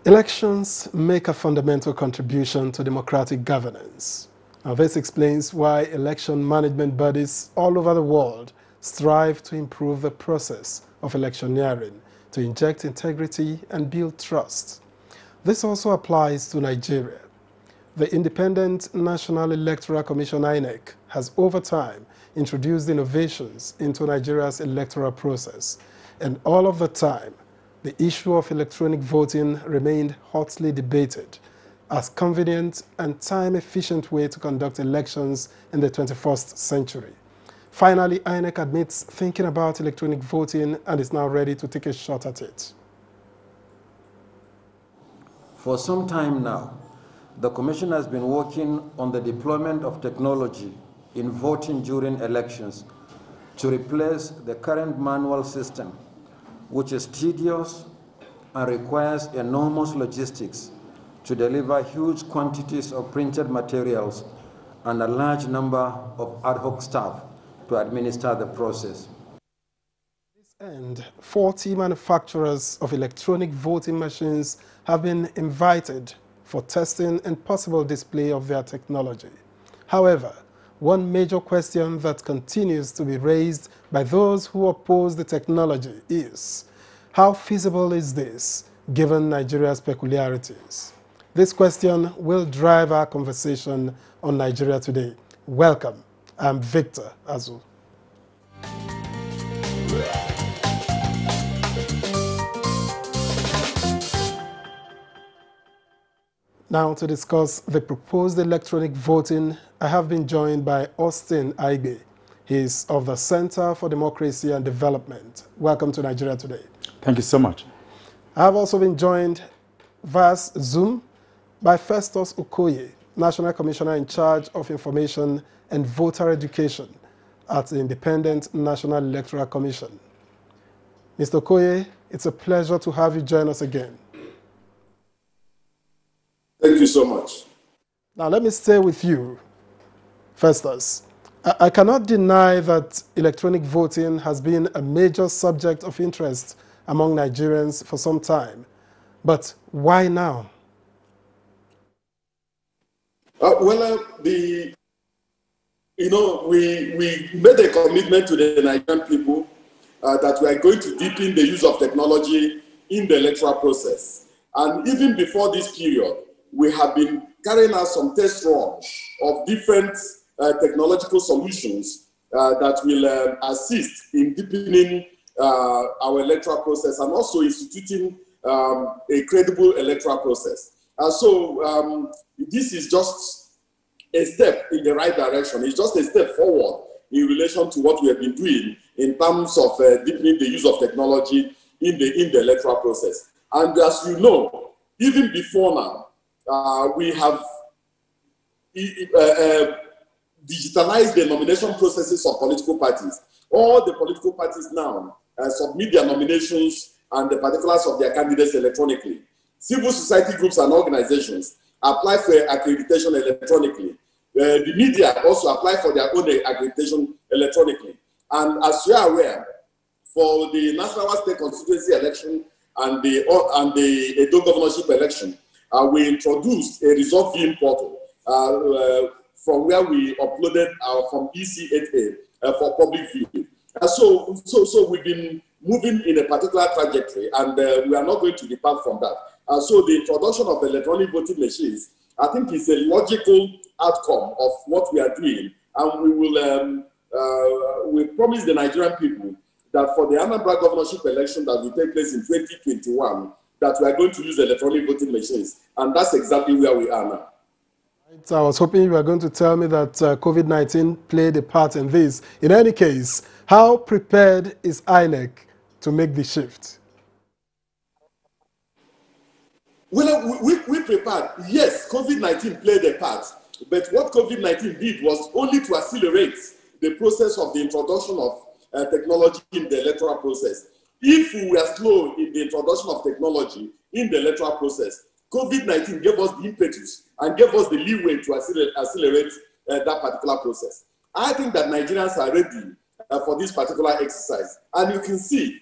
Elections make a fundamental contribution to democratic governance. Now, this explains why election management bodies all over the world strive to improve the process of electioneering, to inject integrity and build trust. This also applies to Nigeria. The Independent National Electoral Commission (INEC) has over time introduced innovations into Nigeria's electoral process, and all of the time, the issue of electronic voting remained hotly debated as convenient and time-efficient way to conduct elections in the 21st century. Finally, INEC admits thinking about electronic voting and is now ready to take a shot at it. For some time now, the Commission has been working on the deployment of technology in voting during elections to replace the current manual system, which is tedious and requires enormous logistics to deliver huge quantities of printed materials and a large number of ad hoc staff to administer the process. To this end, 40 manufacturers of electronic voting machines have been invited for testing and possible display of their technology. However, one major question that continues to be raised by those who oppose the technology is, how feasible is this, given Nigeria's peculiarities? This question will drive our conversation on Nigeria Today. Welcome. I'm Victor Azu. Now, to discuss the proposed electronic voting, I have been joined by Austin Aigbe. He is of the Center for Democracy and Development. Welcome to Nigeria Today. Thank you so much. I have also been joined via Zoom by Festus Okoye, National Commissioner in charge of Information and Voter Education at the Independent National Electoral Commission. Mr. Okoye, it's a pleasure to have you join us again. Thank you so much. Now, let me stay with you, Festus. I cannot deny that electronic voting has been a major subject of interest among Nigerians for some time. But why now? We made a commitment to the Nigerian people that we are going to deepen the use of technology in the electoral process. And even before this period, we have been carrying out some test runs of different technological solutions that will assist in deepening our electoral process and also instituting a credible electoral process. So this is just a step in the right direction. It's just a step forward in relation to what we have been doing in terms of deepening the use of technology in the electoral process. And as you know, even before now, we have digitalized the nomination processes of political parties. All the political parties now submit their nominations and the particulars of their candidates electronically. Civil society groups and organizations apply for accreditation electronically. The media also apply for their own accreditation electronically. And as you are aware, for the National State Constituency election and the Edo governorship election, we introduced a result viewing portal from where we uploaded from EC8A for public viewing. So we've been moving in a particular trajectory, and we are not going to depart from that. So the introduction of electronic voting machines, I think, is a logical outcome of what we are doing, and we will we promise the Nigerian people that for the Anambra governorship election that will take place in 2021, that we are going to use electronic voting machines, and that's exactly where we are now. Right, I was hoping you were going to tell me that COVID-19 played a part in this. In any case, how prepared is INEC to make the shift? Well, we prepared. Yes, COVID-19 played a part, but what COVID-19 did was only to accelerate the process of the introduction of technology in the electoral process. If we were slow in the introduction of technology in the electoral process, COVID-19 gave us the impetus and gave us the leeway to accelerate that particular process. I think that Nigerians are ready for this particular exercise. And you can see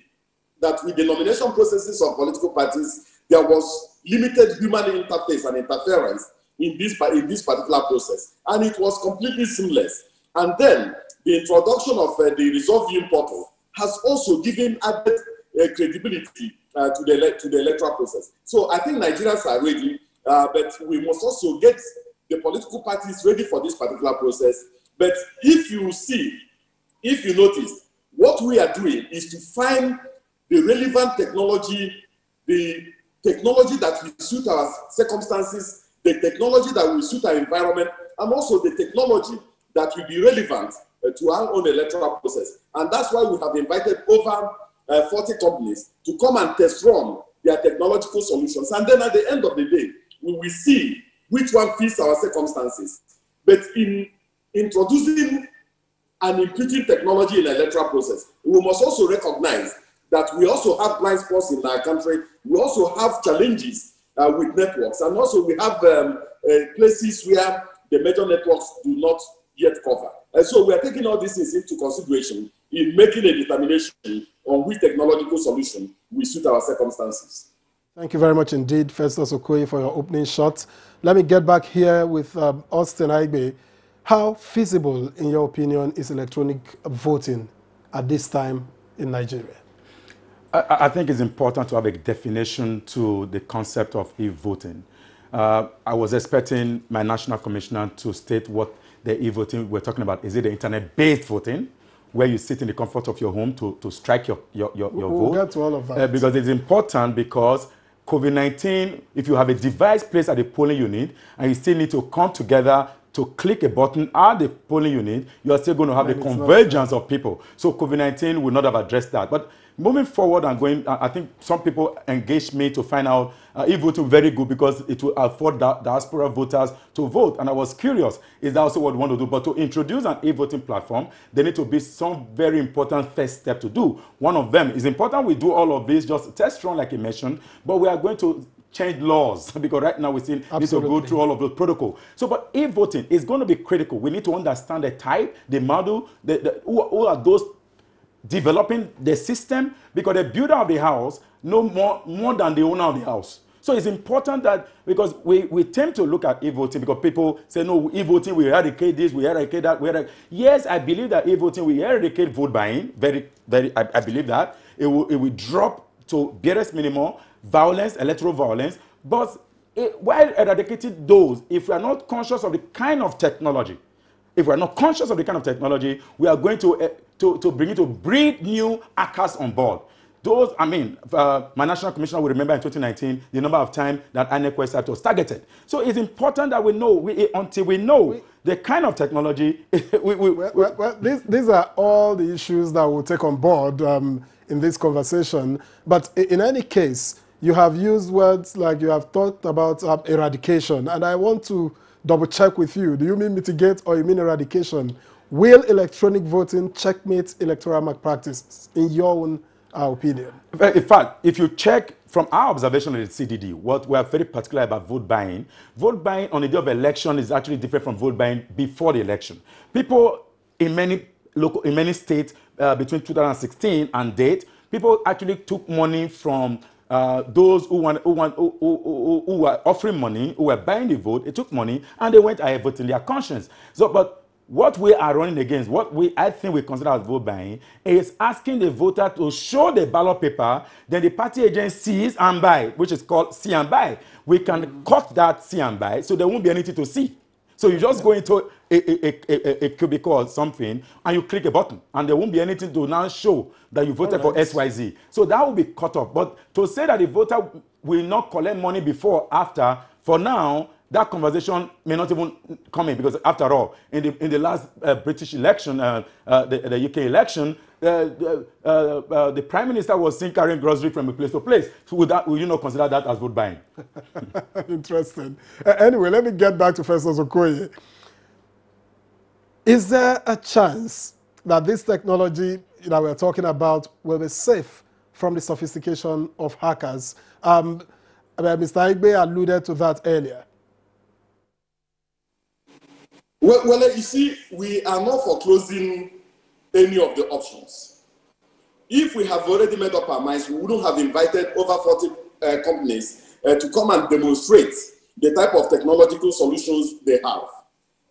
that with the nomination processes of political parties there was limited human interface and interference in this particular process, and it was completely seamless. And then the introduction of the Resolve Viewing portal has also given added credibility to the electoral process. So I think Nigerians are ready, but we must also get the political parties ready for this particular process. But if you notice, what we are doing is to find the relevant technology, the technology that will suit our circumstances, the technology that will suit our environment, and also the technology that will be relevant to our own electoral process. And that's why we have invited over 40 companies to come and test run their technological solutions. And then at the end of the day, we will see which one fits our circumstances. But in introducing and imputing technology in the electoral process, we must also recognize that we also have blind spots in our country. We also have challenges with networks. And also we have places where the major networks do not yet cover. And so we are taking all these things into consideration in making a determination on which technological solution will suit our circumstances. Thank you very much indeed, Festus Okoye, for your opening shot. Let me get back here with Austin Aigbe. How feasible, in your opinion, is electronic voting at this time in Nigeria? I think it's important to have a definition to the concept of e-voting. I was expecting my national commissioner to state what the e-voting we're talking about. Is it the internet-based voting, where you sit in the comfort of your home to strike your vote? We'll get to all of that. Because it's important, because COVID-19, if you have a device placed at the polling unit and you still need to come together to click a button at the polling unit, you are still going to have a convergence of people. So COVID-19 will not have addressed that. But moving forward and going, I think some people engaged me to find out e-voting very good because it will afford diaspora voters to vote. And I was curious, is that also what we want to do? But to introduce an e-voting platform, there need to be some very important first step to do. One of them is important we do all of this, just test run like you mentioned, but we are going to change laws because right now we still need to go through all of those protocols. So, but e-voting is going to be critical. We need to understand the type, the model, who are those developing the system, because the builder of the house know more than the owner of the house. So it's important that, because we tend to look at e-voting because people say, no, e-voting, we eradicate this, we eradicate that. Yes, I believe that e-voting, we eradicate vote buying. I believe that. It will drop to barest minimum violence, electoral violence. But while eradicating those, if we are not conscious of the kind of technology, we are going to bring it to breed new actors on board. Those, I mean, my national commissioner will remember in 2019 the number of times that INEC website was targeted. So it's important that we know, until we know the kind of technology. These are all the issues that we'll take on board in this conversation. But in any case, you have used words like you have talked about eradication, and I want to double check with you. Do you mean mitigate or you mean eradication? Will electronic voting checkmate electoral malpractices, in your own opinion? In fact, if you check from our observation of the CDD, what we are very particular about vote buying on the day of election is actually different from vote buying before the election. People in many states between 2016 and date, people actually took money from those who were offering money, who were buying the vote. They took money and they went ahead voting their conscience. So, but what we are running against, I think we consider as vote buying, is asking the voter to show the ballot paper, then the party agent sees and buy, which is called see and buy. We can cut that see and buy, so there won't be anything to see. So you just go into a cubicle or something, and you click a button, and there won't be anything to now show that you voted for XYZ. So that will be cut off. But to say that the voter will not collect money before or after, for now, that conversation may not even come in, because after all, in the last British election, the UK election, the Prime Minister was seen carrying groceries from a place to place. So would you not consider that as vote buying? Interesting. Anyway, let me get back to Festus Okoye. Is there a chance that this technology that we're talking about will be safe from the sophistication of hackers? Mr. Aigbe alluded to that earlier. Well, you see, we are not foreclosing any of the options. If we have already made up our minds, we wouldn't have invited over 40 companies to come and demonstrate the type of technological solutions they have.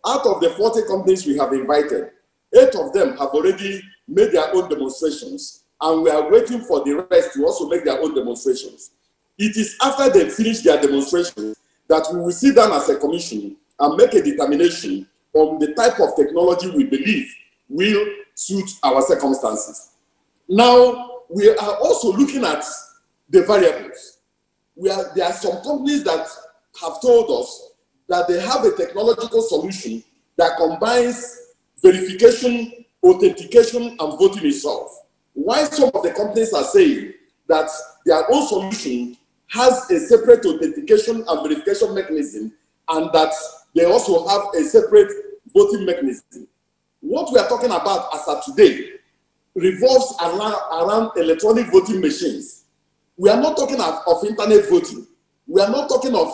Out of the 40 companies we have invited, 8 of them have already made their own demonstrations, and we are waiting for the rest to also make their own demonstrations. It is after they finish their demonstrations that we will sit down as a commission and make a determination on the type of technology we believe will suit our circumstances. Now, we are also looking at the variables. There are some companies that have told us that they have a technological solution that combines verification, authentication, and voting itself. While some of the companies are saying that their own solution has a separate authentication and verification mechanism, and that they also have a separate voting mechanism. What we are talking about as of today revolves around electronic voting machines. We are not talking of internet voting. We are not talking of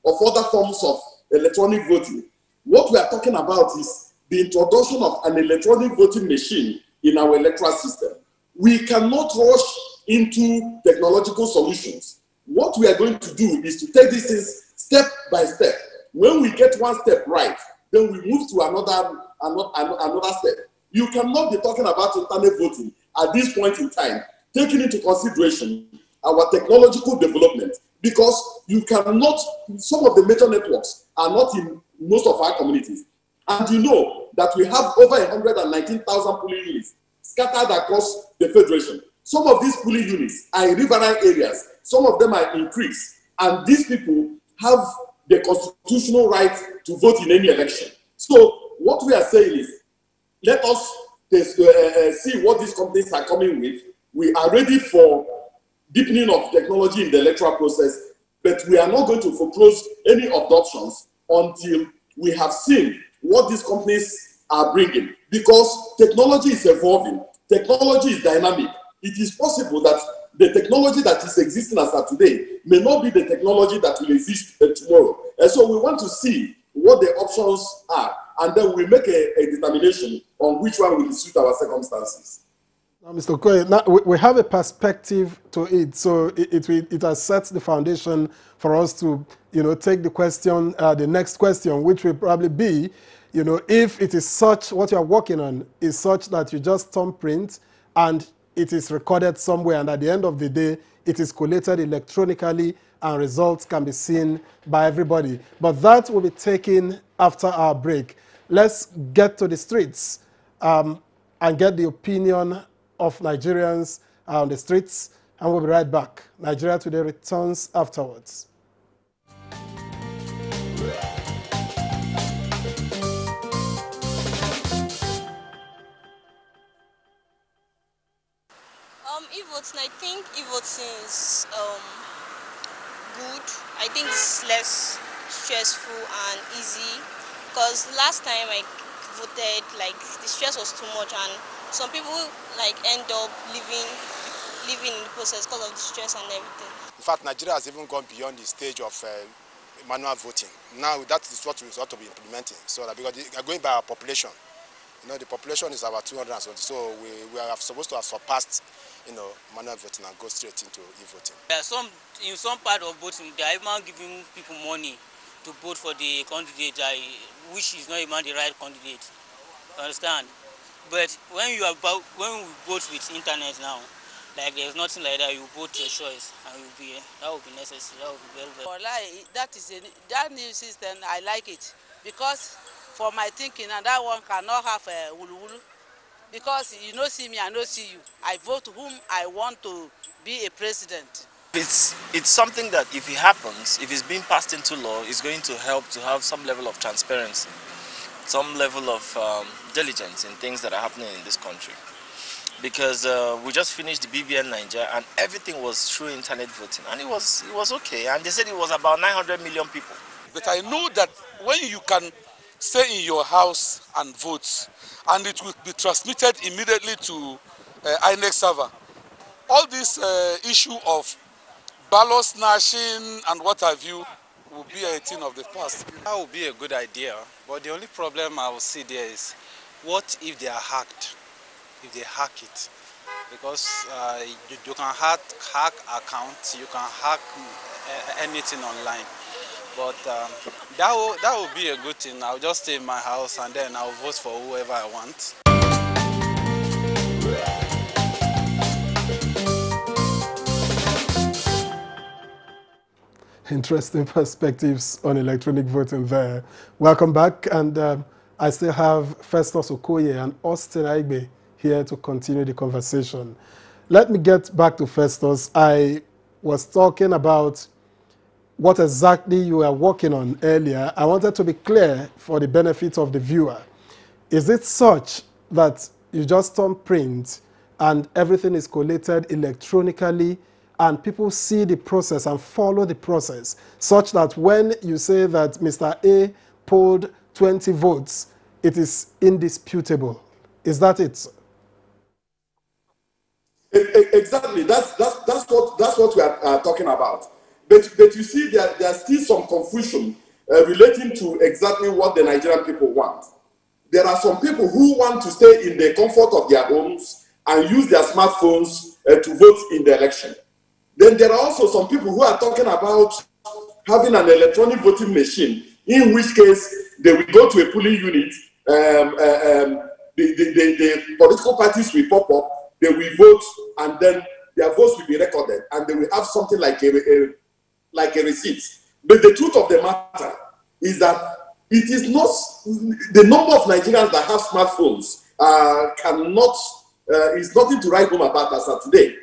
other forms of electronic voting. What we are talking about is the introduction of an electronic voting machine in our electoral system. We cannot rush into technological solutions. What we are going to do is to take these things step by step. When we get one step right, then we move to another step. You cannot be talking about internet voting at this point in time, taking into consideration our technological development, because you cannot, some of the major networks are not in most of our communities. And you know that we have over 119,000 polling units scattered across the Federation. Some of these polling units are in riverine areas. Some of them are in creeks. And these people have the constitutional right to vote in any election. So what we are saying is, let us see what these companies are coming with. We are ready for deepening of technology in the electoral process, but we are not going to foreclose any of the options until we have seen what these companies are bringing. Because technology is evolving, technology is dynamic. It is possible that the technology that is existing as of today may not be the technology that will exist tomorrow. And so we want to see what the options are, and then we make a determination on which one will suit our circumstances. Now, Mr. Okoye, now we have a perspective to it, so it has set the foundation for us to, take the question, the next question, which will probably be, if it is such, what you are working on is such that you just thumbprint and it is recorded somewhere, and at the end of the day, it is collated electronically and results can be seen by everybody. But that will be taken after our break. Let's get to the streets and get the opinion of Nigerians on the streets, and we'll be right back. Nigeria Today returns afterwards. E-voting, I think e-voting is good. I think it's less stressful and easy, because last time I voted, the stress was too much, and some people end up living in the process because of the stress and everything. In fact, Nigeria has even gone beyond the stage of manual voting. Now that is what we ought to be implementing. So that, because they are going by our population. The population is about 270, so we are supposed to have surpassed, manual voting and go straight into e-voting. In some part of voting, they are even giving people money to vote for the candidate which is not even the right candidate. You understand? But when we vote with internet now, there's nothing like that. You vote your choice, and that will be necessary. That will be very, very. That new system, I like it, because for my thinking, and that one cannot have a wulu-wulu, because you don't see me, I don't see you. I vote whom I want to be a president. It's something that if it happens, if it's being passed into law, it's going to help to have some level of transparency, some level of diligence in things that are happening in this country. Because we just finished the BBN Nigeria and everything was through internet voting, and it was okay, and they said it was about 900 million people. But I know that when you can stay in your house and vote, and it will be transmitted immediately to INEC server, all this issue of ballot snatching and what have you will be a thing of the past. That would be a good idea, but the only problem I will see there is, what if they are hacked? If they hack it, because you can hack accounts, you can hack anything online. But that will be a good thing. I'll just stay in my house and then I'll vote for whoever I want. Interesting perspectives on electronic voting there. Welcome back, and I still have Festus Okoye and Austin Aigbe here to continue the conversation. Let me get back to Festus. I was talking about what exactly you are working on earlier. I wanted to be clear for the benefit of the viewer. Is it such that you just turn print and everything is collated electronically and people see the process and follow the process, such that when you say that Mr. A polled 20 votes, it is indisputable? Is that it? Exactly. That's what we are talking about. But you see, there's still some confusion relating to exactly what the Nigerian people want. There are some people who want to stay in the comfort of their homes and use their smartphones to vote in the election. Then there are also some people who are talking about having an electronic voting machine, in which case they will go to a polling unit, the political parties will pop up, they will vote, and then their votes will be recorded, and they will have something like a receipt. But the truth of the matter is that it is not, the number of Nigerians that have smartphones is nothing to write home about as of today.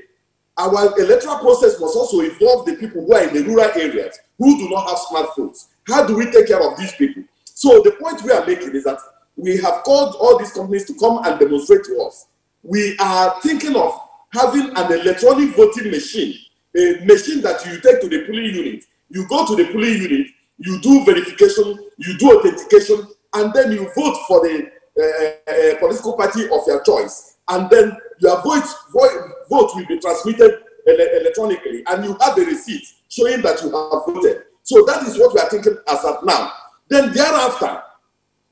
Our electoral process must also involve the people who are in the rural areas who do not have smartphones. How do we take care of these people? So the point we are making is that we have called all these companies to come and demonstrate to us. We are thinking of having an electronic voting machine, a machine that you take to the polling unit. You go to the polling unit, you do verification, you do authentication, and then you vote for the political party of your choice. And then your vote will be transmitted electronically, and you have a receipt showing that you have voted. So that is what we are thinking as of now. Then thereafter,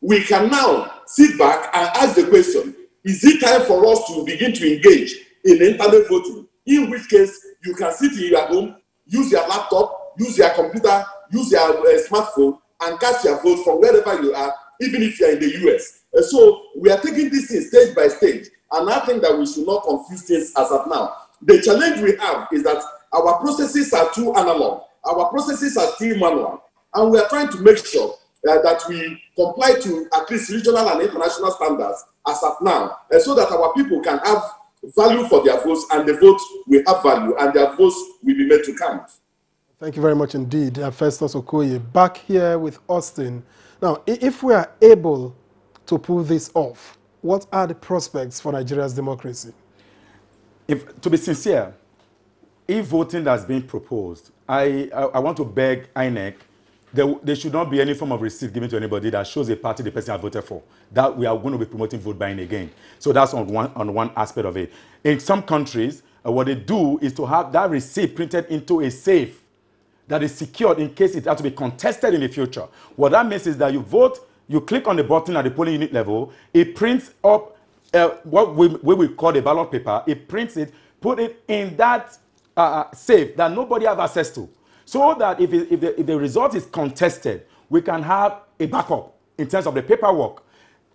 we can now sit back and ask the question, is it time for us to begin to engage in internet voting? In which case, you can sit in your home, use your laptop, use your computer, use your smartphone, and cast your vote from wherever you are, even if you are in the US. So we are taking this thing stage by stage, and I think that we should not confuse things as of now. The challenge we have is that our processes are too analog, our processes are still manual, and we are trying to make sure that we comply to at least regional and international standards as of now, so that our people can have value for their votes, and the votes will have value, and their votes will be made to count. Thank you very much indeed, Festus Okoye. Back here with Austin. Now, if we are able to pull this off, what are the prospects for Nigeria's democracy? To be sincere, if voting that's been proposed, I want to beg INEC, there should not be any form of receipt given to anybody that shows a party the person has voted for. That we are going to be promoting vote buying again. So that's on one aspect of it. In some countries, what they do is to have that receipt printed into a safe that is secured in case it has to be contested in the future. What that means is that you vote, you click on the button at the polling unit level, it prints up what we call the ballot paper, it prints it, put it in that safe that nobody has access to. So that if the result is contested, we can have a backup in terms of the paperwork.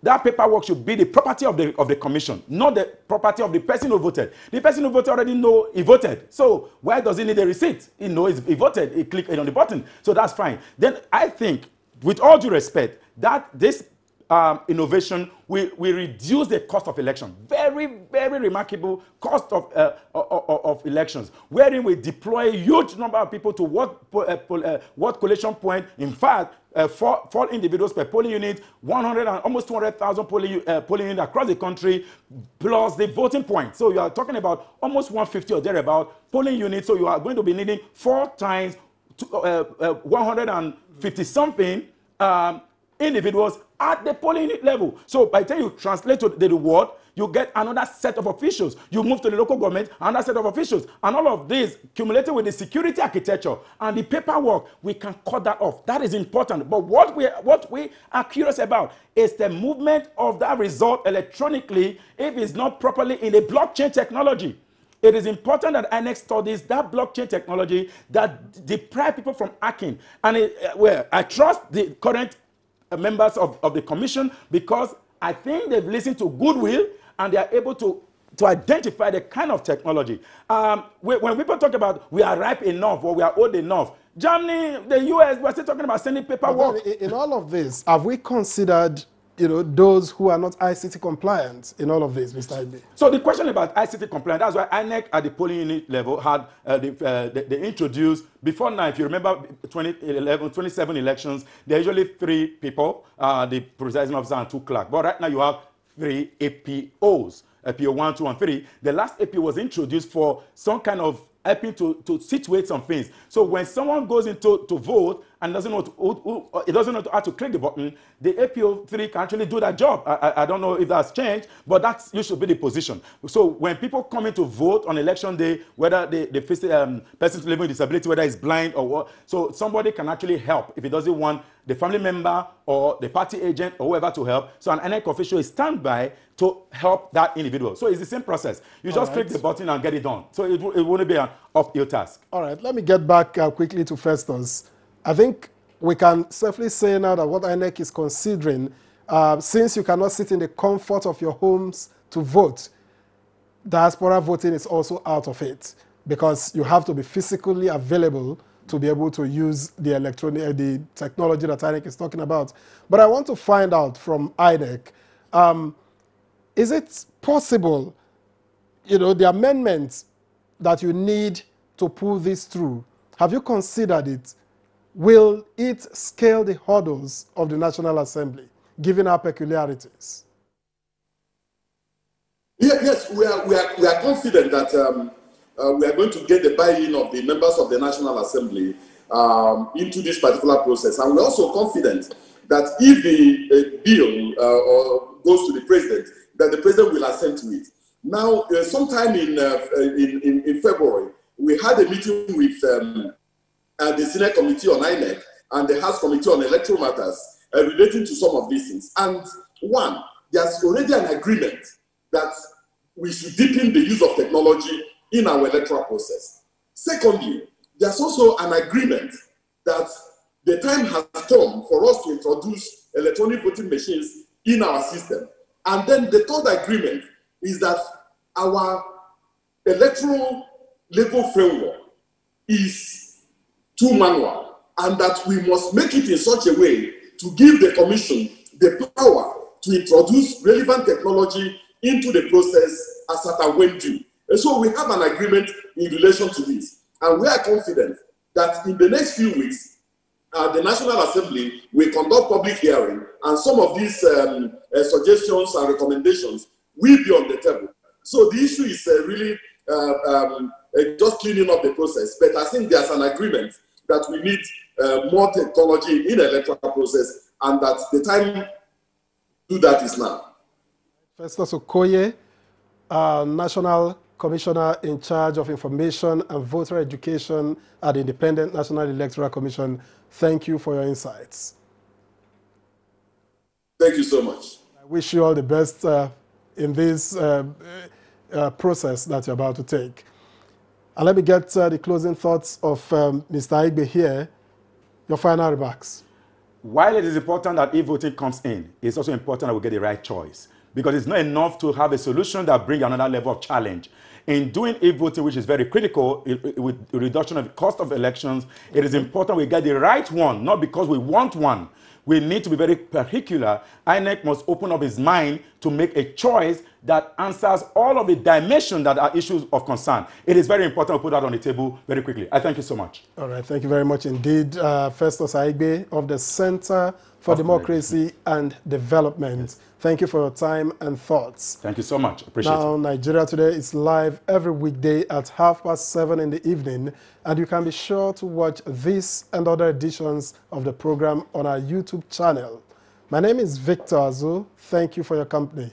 That paperwork should be the property of the commission, not the property of the person who voted. The person who voted already know he voted. So why does he need a receipt? He knows he voted, he clicked on the button. So that's fine. Then I think, with all due respect, that this innovation will reduce the cost of election. Very, very remarkable cost of elections, wherein we deploy a huge number of people to what collation point. In fact, 4 individuals per polling unit, 100 and almost 200,000 polling units across the country, plus the voting point. So you are talking about almost 150 or thereabout polling units. So you are going to be needing 4 times 150 something individuals at the polling unit level. So by the time you translate to the word, you get another set of officials. You move to the local government, another set of officials. And all of this, cumulated with the security architecture and the paperwork, we can cut that off. That is important. But what we are curious about is the movement of that result electronically if it's not properly in a blockchain technology. It is important that INEC studies that blockchain technology that deprive people from hacking. And I trust the current members of the commission because I think they've listened to goodwill and they are able to identify the kind of technology. When people talk about we are ripe enough or we are old enough, Germany, the US, we're still talking about sending paperwork. In all of this, have we considered those who are not ICT compliant in all of this, Mr. Igbe? So the question about ICT compliant, that's why INEC at the polling unit level had, they introduced, before now, if you remember 2017 elections, there are usually 3 people, the presiding officer and 2 clerks. But right now you have 3 APOs, APO 1, 2, and 3. The last APO was introduced for some kind of helping to situate some things. So when someone goes into vote and doesn't know it doesn't know how to click the button, the APO3 can actually do that job. I don't know if that's changed, but that's usually be the position. So when people come in to vote on election day, whether the person living with disability, whether it's blind or what, so somebody can actually help if he doesn't want the family member or the party agent or whoever to help. So an INEC official is standby to help that individual. So it's the same process. You just click the button and get it done. So it wouldn't be an uphill task. All right, let me get back quickly to Festus. I think we can safely say now that what INEC is considering, since you cannot sit in the comfort of your homes to vote, diaspora voting is also out of it because you have to be physically available to be able to use the the technology that INEC is talking about. But I want to find out from INEC, is it possible, the amendments that you need to pull this through, have you considered it? Will it scale the hurdles of the National Assembly, given our peculiarities? Yes, we are confident that we are going to get the buy-in of the members of the National Assembly into this particular process. And we're also confident that if the bill goes to the president, that the president will assent to it. Now, sometime in February, we had a meeting with the Senate Committee on INEC and the House Committee on Electoral Matters relating to some of these things. And one, there's already an agreement that we should deepen the use of technology in our electoral process. Secondly, there's also an agreement that the time has come for us to introduce electronic voting machines in our system. And then the third agreement is that our electoral legal framework is too manual, and that we must make it in such a way to give the Commission the power to introduce relevant technology into the process as at and when due. And so we have an agreement in relation to this. And we are confident that in the next few weeks, the National Assembly will conduct public hearing, and some of these suggestions and recommendations will be on the table. So the issue is really just cleaning up the process. But I think there's an agreement that we need more technology in the electoral process, and that the time to do that is now. Festus Okoye, National Commissioner in charge of Information and Voter Education at the Independent National Electoral Commission, thank you for your insights. Thank you so much. I wish you all the best in this process that you're about to take. And let me get the closing thoughts of Mr. Igbe here. Your final remarks. While it is important that e-voting comes in, it's also important that we get the right choice, because it's not enough to have a solution that brings another level of challenge. In doing e-voting, which is very critical with the reduction of the cost of elections, it is important we get the right one, not because we want one. We need to be very particular. INEC must open up his mind to make a choice that answers all of the dimensions that are issues of concern. It is very important to put that on the table very quickly. I thank you so much. All right, thank you very much indeed. Festus Igbe of the Center for Democracy and Development. Yes. Thank you for your time and thoughts. Thank you so much. Appreciate it. Now, Nigeria Today is live every weekday at 7:30 in the evening, and you can be sure to watch this and other editions of the program on our YouTube channel. My name is Victor Azu. Thank you for your company.